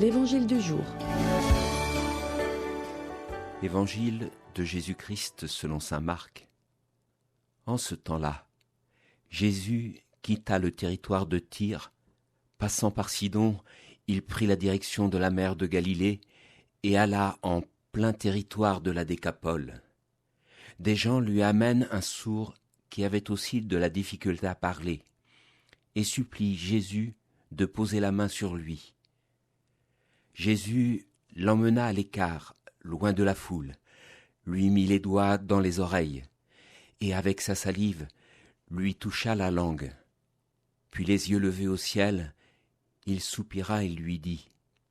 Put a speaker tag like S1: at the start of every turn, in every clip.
S1: l'Évangile du jour.
S2: Évangile de Jésus-Christ selon saint Marc. En ce temps-là, Jésus quitta le territoire de Tyr. Passant par Sidon, il prit la direction de la mer de Galilée et alla en plein territoire de la Décapole. Des gens lui amènent un sourd qui avait aussi de la difficulté à parler et supplient Jésus de poser la main sur lui. Jésus l'emmena à l'écart, loin de la foule, lui mit les doigts dans les oreilles et avec sa salive lui toucha la langue. Puis les yeux levés au ciel, il soupira et lui dit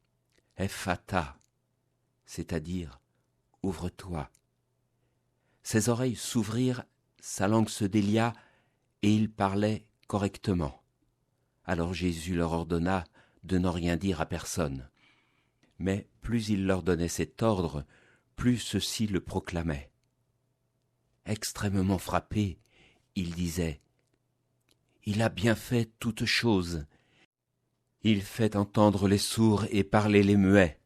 S2: « Ephata », c'est-à-dire « Ouvre-toi ». Ses oreilles s'ouvrirent, sa langue se délia et il parlait correctement. Alors Jésus leur ordonna de n'en rien dire à personne. Mais plus il leur donnait cet ordre, plus ceux-ci le proclamaient. Extrêmement frappé, il disait « Il a bien fait toutes choses. Il fait entendre les sourds et parler les muets. »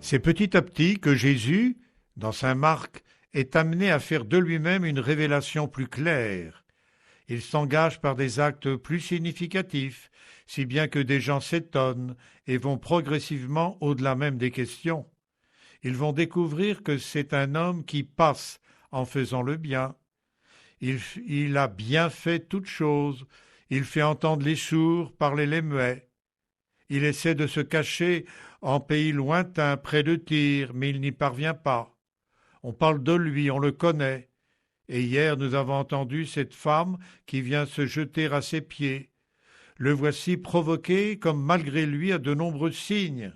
S3: C'est petit à petit que Jésus, dans saint Marc, est amené à faire de lui-même une révélation plus claire. Il s'engage par des actes plus significatifs, si bien que des gens s'étonnent et vont progressivement au-delà même des questions. Ils vont découvrir que c'est un homme qui passe en faisant le bien. Il a bien fait toutes choses. Il fait entendre les sourds, parler les muets. Il essaie de se cacher en pays lointain, près de Tyr, mais il n'y parvient pas. On parle de lui, on le connaît. Et hier, nous avons entendu cette femme qui vient se jeter à ses pieds. Le voici provoqué, comme malgré lui, à de nombreux signes.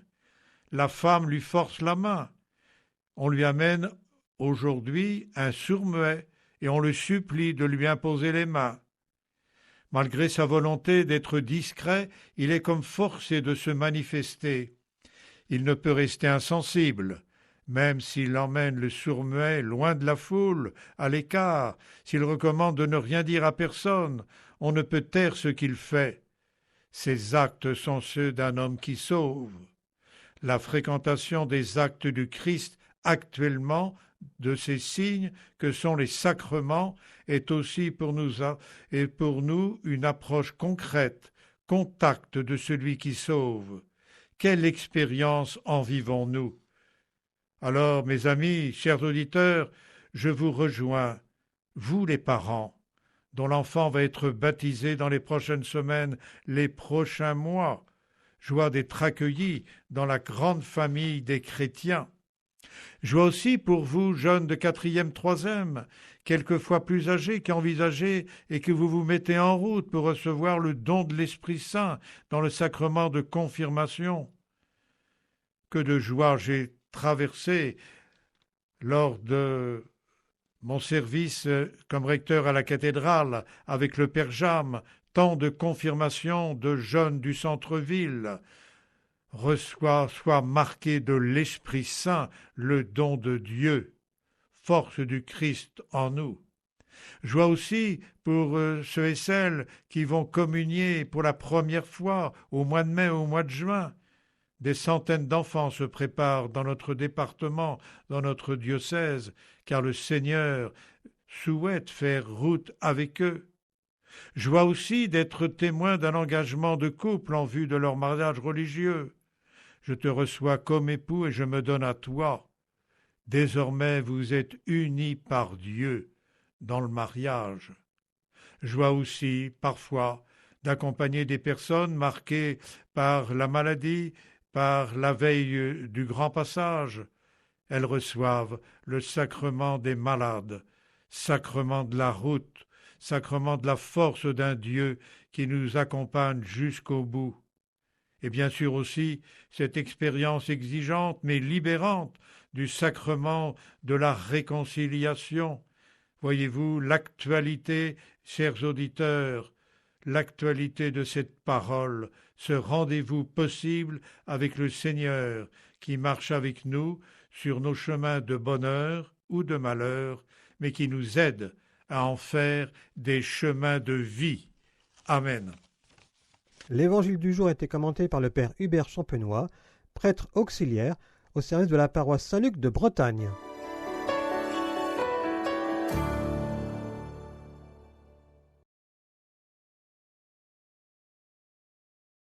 S3: La femme lui force la main. On lui amène aujourd'hui un sourd-muet et on le supplie de lui imposer les mains. Malgré sa volonté d'être discret, il est comme forcé de se manifester. Il ne peut rester insensible. Même s'il emmène le sourd-muet loin de la foule, à l'écart, s'il recommande de ne rien dire à personne, on ne peut taire ce qu'il fait. Ses actes sont ceux d'un homme qui sauve. La fréquentation des actes du Christ actuellement, de ces signes que sont les sacrements, est aussi pour nous une approche concrète, contact de celui qui sauve. Quelle expérience en vivons-nous ? Alors, mes amis, chers auditeurs, je vous rejoins, vous les parents, dont l'enfant va être baptisé dans les prochaines semaines, les prochains mois. Joie d'être accueillis dans la grande famille des chrétiens. Joie aussi pour vous, jeunes de 4e, 3e, quelquefois plus âgés qu'envisagés et que vous vous mettez en route pour recevoir le don de l'Esprit Saint dans le sacrement de confirmation. Que de joie j'ai traversé lors de mon service comme recteur à la cathédrale avec le Père Jam, tant de confirmations de jeunes du centre-ville, soit marqué de l'Esprit Saint, le don de Dieu, force du Christ en nous. Joie aussi pour ceux et celles qui vont communier pour la première fois au mois de mai, au mois de juin. Des centaines d'enfants se préparent dans notre département, dans notre diocèse, car le Seigneur souhaite faire route avec eux. Joie aussi d'être témoin d'un engagement de couple en vue de leur mariage religieux. Je te reçois comme époux et je me donne à toi. Désormais vous êtes unis par Dieu dans le mariage. Joie aussi, parfois, d'accompagner des personnes marquées par la maladie, par la veille du grand passage. Elles reçoivent le sacrement des malades, sacrement de la route, sacrement de la force d'un Dieu qui nous accompagne jusqu'au bout. Et bien sûr aussi cette expérience exigeante mais libérante du sacrement de la réconciliation. Voyez-vous l'actualité, chers auditeurs, l'actualité de cette parole, ce rendez-vous possible avec le Seigneur qui marche avec nous sur nos chemins de bonheur ou de malheur, mais qui nous aide à en faire des chemins de vie. Amen.
S1: L'évangile du jour a été commenté par le père Hubert Champenois, prêtre auxiliaire au service de la paroisse Saint-Luc de Bretagne.